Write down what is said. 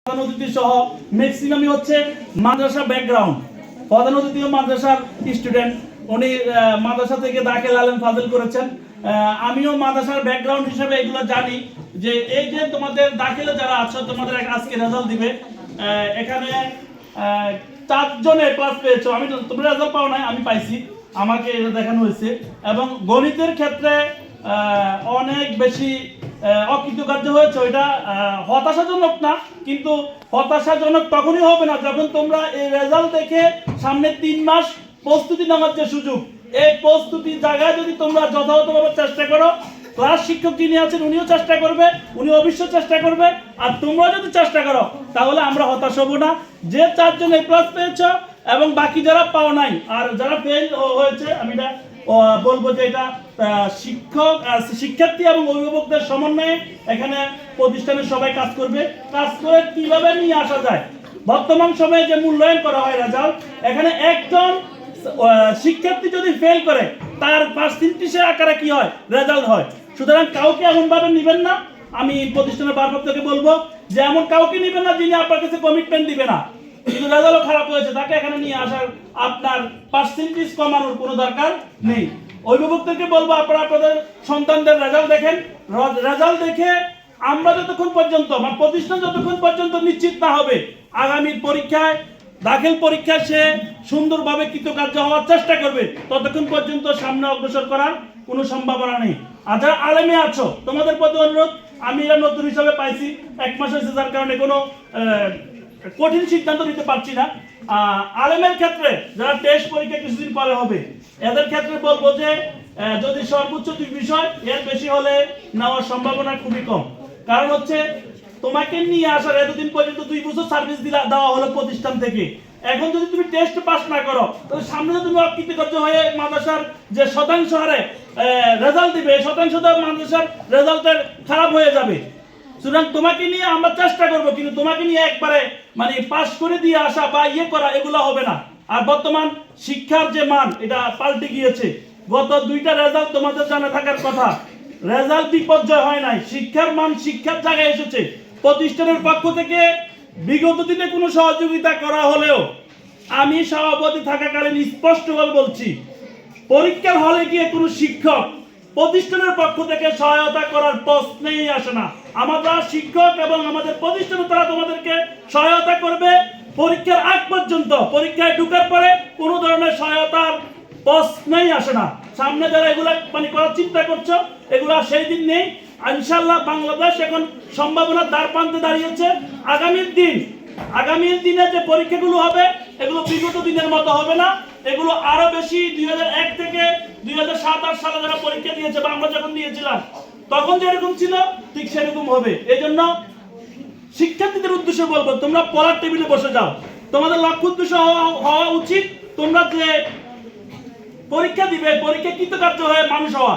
প্রধান অতিথি সহ ম্যাক্সিমামই হচ্ছে মাদ্রাসা ব্যাকগ্রাউন্ড। প্রধান অতিথিও মাদ্রাসার স্টুডেন্ট, উনি মাদ্রাসা থেকে দাখিল আলেম ফাজিল করেছেন। আমিও মাদ্রাসার ব্যাকগ্রাউন্ড হিসেবে এগুলো জানি যে এই যে তোমাদের দাখিলে যারা আছো তোমাদের আজকে রেজাল্ট দিবে, এখানে 4 জনে ক্লাস পেয়েছো। আমি তোমরা রেজাল্ট পাও নাই, আমি পাইছি, আমাকে এটা দেখানো হয়েছে। এবং গণিতের ক্ষেত্রে অনেক বেশি অকৃতকার্য হয়েছে। এটা হতাশাজনক না, কিন্তু হতাশাজনক তখনই হবে না যখন তোমরা এই রেজাল্ট দেখে সামনে 3 মাস প্রস্তুতি নেওয়ার যে সুযোগ, এই প্রস্তুতির জায়গায় যদি তোমরা যথাযথভাবে চেষ্টা করো, ক্লাস শিক্ষক যিনি আছেন উনিও চেষ্টা করবে, উনি অবশ্যই চেষ্টা করবে, আর তোমরা যদি চেষ্টা করো তাহলে আমরা হতাশ হব না। যে 4 জন এ প্লাস পেয়েছো এবং বাকি যারা পাও নাই আর যারা ফেল হয়েছে, আমি এটা বলবো যে এটা শিক্ষার্থী এবং অভিভাবকদের সমন্বয়ে এখানে প্রতিষ্ঠানের সবাই কাজ করবে। কাজ করে কিভাবে নিয়ে আসা যায়, বর্তমান সময়ে যে মূল্যায়ন করা হয় রেজাল্ট, এখানে একজন শিক্ষার্থী যদি ফেল করে তার পার্সেন্টেজের আকারে কি হয়, রেজাল্ট হয়। সুতরাং কাউকে এমন ভাবে নেবেন না, আমি প্রতিষ্ঠানের ভারপ্রাপ্তকে বলবো যে এমন কাউকে নেবেন না যিনি আপনার কাছে কমিটমেন্ট দিবে না, কিন্তু রেজাল্টও খারাপ হয়েছে তাকে এখানে নিয়ে আসার আপনার পার্সেন্টেজ কমানোর কোনো দরকার নেই। অভিভাবকদেরকে বলবো আপনারা আপনাদের সন্তানদের রেজাল্ট দেখেন। রেজাল্ট দেখে আমরা যতক্ষণ পর্যন্ত প্রতিষ্ঠান যতক্ষণ পর্যন্ত নিশ্চিত না হবে আগামীর পরীক্ষায় দাখিল পরীক্ষা সে সুন্দরভাবে কৃতকার্য হওয়ার চেষ্টা করবে, ততক্ষণ পর্যন্ত সামনে অগ্রসর করার কোনো সম্ভাবনা নেই। আর যারা আলেমে আছো তোমাদের প্রতি অনুরোধ, আমি এরা নতুন হিসাবে পাইছি, 1 মাস হয়েছে, যার কারণে কোনো কঠিন সিদ্ধান্ত নিতে পারছি না। আলেমের ক্ষেত্রে যারা টেস্ট পরীক্ষা কিছুদিন পরে হবে, এদের ক্ষেত্রে বলবো যে যদি সর্বোচ্চ 2 বিষয়, এর বেশি হলে নেওয়ার সম্ভাবনা খুবই কম। কারণ হচ্ছে তোমাকে নিয়ে আসার এতদিন পর্যন্ত 2 বছর সার্ভিস দেওয়া হলো প্রতিষ্ঠান থেকে, এখন যদি তুমি টেস্ট পাস না করো তাহলে সামনে যদি তুমি অকৃতকার্য হয়ে মাদ্রাসার যে শতাংশ হারে রেজাল্ট দিবে, শতাংশ মাদ্রাসার রেজাল্টের খারাপ হয়ে যাবে। সুতরাং তোমাকে নিয়ে আমরা চেষ্টা করবো, কিন্তু তোমাকে নিয়ে একবারে পাস করে দিয়ে আসা বা করা এগুলো হবে না। আর বর্তমান শিক্ষার যে মান এটা পাল্টে গিয়েছে। গত 2টা রেজাল্ট তোমাদের জানা থাকার কথা, রেজাল্ট বিপর্যয় হয় নাই, শিক্ষার মান শিক্ষার জায়গায় এসেছে। প্রতিষ্ঠানের পক্ষ থেকে বিগত দিনে কোনো সহযোগিতা করা হলেও আমি সভাপতি থাকাকালীন স্পষ্টভাবে বলছি, পরীক্ষার হলে গিয়ে কোনো শিক্ষক প্রতিষ্ঠানের পক্ষ থেকে সহায়তা করার প্রশ্নই আসে না। আমরা শিক্ষক এবং আমাদের প্রতিষ্ঠানে তারা তোমাদেরকে সহায়তা করবে পরীক্ষার আগ পর্যন্ত। পরীক্ষায় ঢোকার পরে কোনো ধরনের সহায়তার প্রশ্নই আসে না। সামনে যারা এগুলা করার চিন্তা করছো, এগুলা সেই দিন নেই। ইনশাআল্লাহ বাংলাদেশ এখন সম্ভাবনার দ্বার প্রান্তে দাঁড়িয়েছে। আগামীর দিনে যে পরীক্ষাগুলো হবে এগুলো বিগত দিনের মতো হবে না, এগুলো আরো বেশি 2001 থেকে 2007-8 সালে যারা পরীক্ষা দিয়েছে বা আমরা যখন দিয়েছিলাম তখন যেরকম ছিল ঠিক সেরকম হবে। এই জন্য শিক্ষার্থীদের উদ্দেশ্যে বলবো, তোমরা পড়ার টেবিলে বসে যাও। তোমাদের লক্ষ্য উদ্দেশ্য হওয়া উচিত তোমরা যে পরীক্ষা দিবে, পরীক্ষা কৃতকার্য হয়ে মানুষ হওয়া।